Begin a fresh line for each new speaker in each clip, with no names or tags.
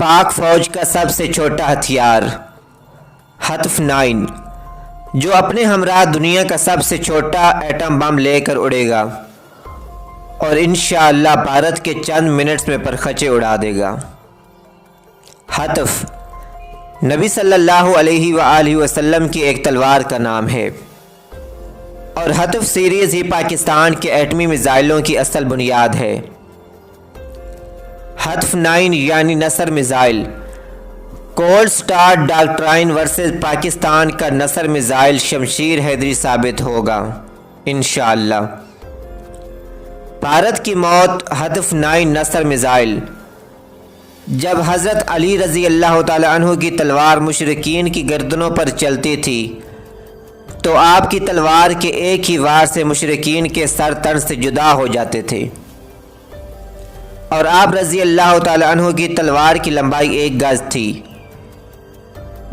پاک فوج کا سب سے چھوٹا ہتھیار ہتف 9 جو اپنے ہمراہ دنیا کا سب سے چھوٹا ایٹم بم لے کر اڑے گا اور انشاءاللہ بھارت کے چند منٹس میں پرخچے اڑا دے گا۔ ہتف نبی صلی اللہ علیہ وآلہ وسلم کی ایک تلوار کا نام ہے اور ہتف سیریز ہی پاکستان کے ایٹمی میزائلوں کی اصل بنیاد ہے۔ ہتف 9 یعنی Nasr missile cold start doctrine versus Pakistan کا نصر میزائل شمشیر حیدری ثابت ہوگا انشاءاللہ۔ بھارت کی موت ہتف 9 نصر میزائل جب حضرت علی رضی اللہ تعالی عنہ کی تلوار مشرکین کی گردنوں پر چلتی تھی تو آپ کی تلوار کے ایک ہی وار سے مشرکین کے سر تن سے جدا ہو جاتے تھے، اور آپ رضی اللہ تعالی عنہ کی تلوار کی لمبائی 1 گز تھی۔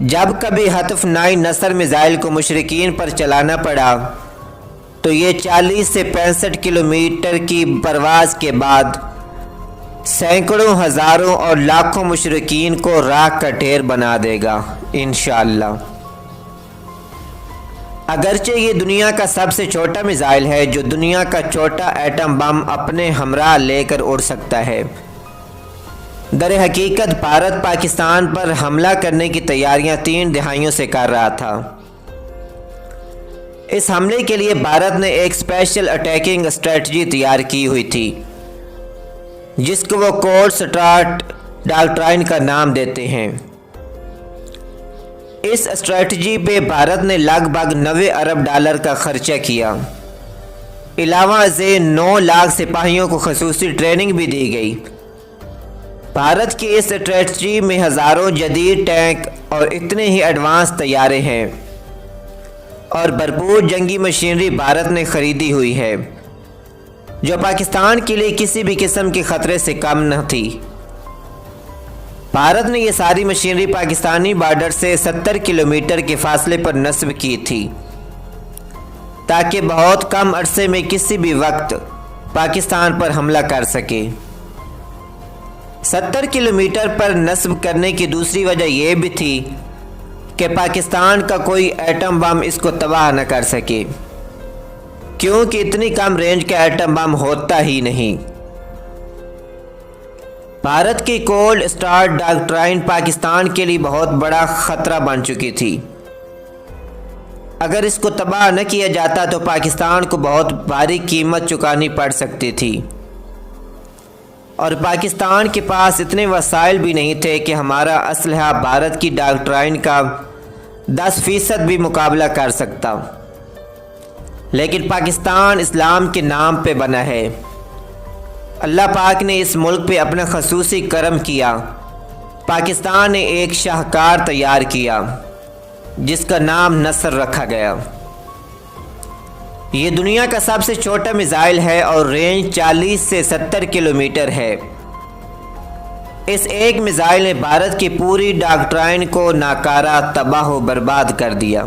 جب کبھی ہتف 9 نصر میزائل کو مشرکین پر چلانا پڑا تو یہ 40 سے 65 کلومیٹر کی پرواز کے بعد سینکڑوں ہزاروں اور لاکھوں مشرکین کو راکھ کا ڈھیر بنا دے گا انشاءاللہ۔ اگرچہ یہ دنیا کا سب سے چھوٹا میزائل ہے جو دنیا کا چھوٹا ایٹم بم اپنے ہمراہ لے کر اڑ سکتا ہے، در حقیقت بھارت پاکستان پر حملہ کرنے کی تیاریاں 3 دہائیوں سے کر رہا تھا۔ اس حملے کے لیے بھارت نے ایک اسپیشل اٹیکنگ اسٹریٹجی تیار کی ہوئی تھی جس کو وہ کولڈ سٹار ڈاکٹرائن کا نام دیتے ہیں۔ اس اسٹریٹجی پہ بھارت نے لگ بھگ 90 ارب ڈالر کا خرچہ کیا، علاوہ ازیں 9 لاکھ سپاہیوں کو خصوصی ٹریننگ بھی دی گئی۔ بھارت کی اس اسٹریٹجی میں ہزاروں جدید ٹینک اور اتنے ہی ایڈوانس طیارے ہیں اور بھرپور جنگی مشینری بھارت نے خریدی ہوئی ہے جو پاکستان کے لیے کسی بھی قسم کے خطرے سے کم نہ تھی۔ بھارت نے یہ ساری مشینری پاکستانی بارڈر سے 70 کلومیٹر کے فاصلے پر نصب کی تھی تاکہ بہت کم عرصے میں کسی بھی وقت پاکستان پر حملہ کر سکے۔ 70 کلومیٹر پر نصب کرنے کی دوسری وجہ یہ بھی تھی کہ پاکستان کا کوئی ایٹم بم اس کو تباہ نہ کر سکے، کیونکہ اتنی کم رینج کا ایٹم بم ہوتا ہی نہیں۔ بھارت کی کولڈ سٹار ڈاکٹرائن پاکستان کے لیے بہت بڑا خطرہ بن چکی تھی۔ اگر اس کو تباہ نہ کیا جاتا تو پاکستان کو بہت بھاری قیمت چکانی پڑ سکتی تھی، اور پاکستان کے پاس اتنے وسائل بھی نہیں تھے کہ ہمارا اسلحہ بھارت کی ڈاکٹرائن کا 10% بھی مقابلہ کر سکتا۔ لیکن پاکستان اسلام کے نام پہ بنا ہے۔ اللہ پاک نے اس ملک پہ اپنا خصوصی کرم کیا۔ پاکستان نے ایک شاہکار تیار کیا جس کا نام نصر رکھا گیا۔ یہ دنیا کا سب سے چھوٹا میزائل ہے اور رینج 40 سے 70 کلومیٹر ہے۔ اس ایک میزائل نے بھارت کی پوری ڈاکٹرائن کو ناکارہ تباہ و برباد کر دیا۔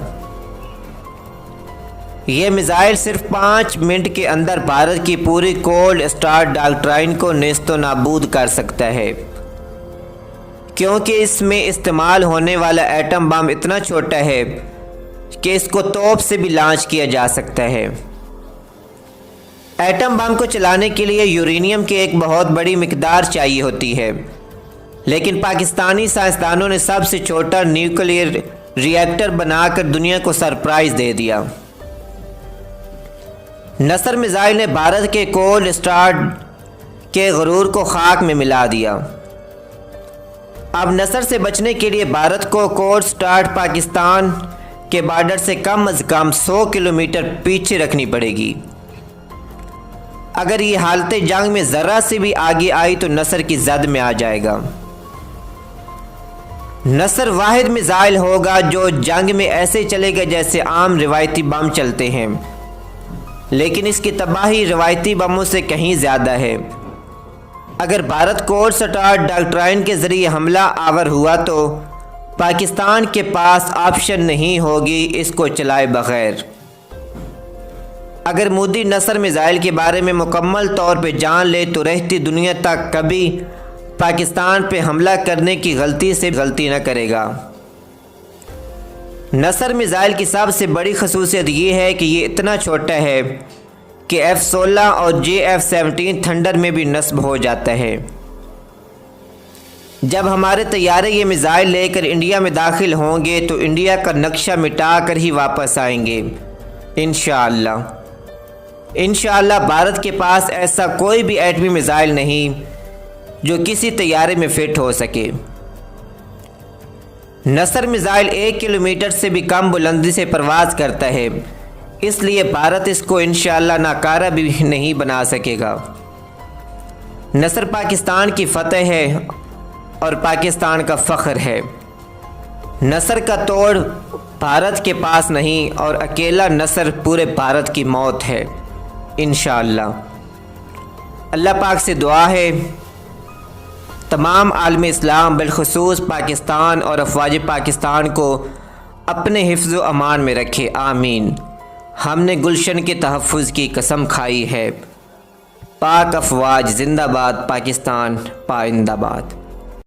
یہ میزائل صرف 5 منٹ کے اندر بھارت کی پوری کولڈ سٹار ڈاکٹرائن کو نیست و نابود کر سکتا ہے، کیونکہ اس میں استعمال ہونے والا ایٹم بم اتنا چھوٹا ہے کہ اس کو توپ سے بھی لانچ کیا جا سکتا ہے۔ ایٹم بم کو چلانے کے لیے یورینیم کی ایک بہت بڑی مقدار چاہیے ہوتی ہے، لیکن پاکستانی سائنسدانوں نے سب سے چھوٹا نیوکلیئر ری ایکٹر بنا کر دنیا کو سرپرائز دے دیا۔ نصر میزائل نے بھارت کے کولڈ سٹار کے غرور کو خاک میں ملا دیا۔ اب نصر سے بچنے کے لیے بھارت کو کولڈ سٹار پاکستان کے بارڈر سے کم از کم 100 کلومیٹر پیچھے رکھنی پڑے گی۔ اگر یہ حالت جنگ میں ذرا سے بھی آگے آئی تو نصر کی زد میں آ جائے گا۔ نصر واحد میزائل ہوگا جو جنگ میں ایسے چلے گا جیسے عام روایتی بم چلتے ہیں، لیکن اس کی تباہی روایتی بموں سے کہیں زیادہ ہے۔ اگر بھارت کولڈ سٹار ڈاکٹرائن کے ذریعے حملہ آور ہوا تو پاکستان کے پاس آپشن نہیں ہوگی اس کو چلائے بغیر۔ اگر مودی نصر میزائل کے بارے میں مکمل طور پہ جان لے تو رہتی دنیا تک کبھی پاکستان پہ حملہ کرنے کی غلطی سے غلطی نہ کرے گا۔ نصر میزائل کی سب سے بڑی خصوصیت یہ ہے کہ یہ اتنا چھوٹا ہے کہ F-16 اور JF-17 تھنڈر میں بھی نصب ہو جاتا ہے۔ جب ہمارے طیارے یہ میزائل لے کر انڈیا میں داخل ہوں گے تو انڈیا کا نقشہ مٹا کر ہی واپس آئیں گے انشاءاللہ۔ انشاءاللہ بھارت کے پاس ایسا کوئی بھی ایٹمی میزائل نہیں جو کسی طیارے میں فٹ ہو سکے۔ نصر میزائل 1 کلومیٹر سے بھی کم بلندی سے پرواز کرتا ہے، اس لیے بھارت اس کو انشاءاللہ ناکارہ بھی نہیں بنا سکے گا۔ نصر پاکستان کی فتح ہے اور پاکستان کا فخر ہے۔ نصر کا توڑ بھارت کے پاس نہیں اور اکیلا نصر پورے بھارت کی موت ہے انشاءاللہ۔ اللہ پاک سے دعا ہے تمام عالم اسلام بالخصوص پاکستان اور افواج پاکستان کو اپنے حفظ و امان میں رکھے، آمین۔ ہم نے گلشن کے تحفظ کی قسم کھائی ہے۔ پاک افواج زندہ باد، پاکستان پائندہ باد۔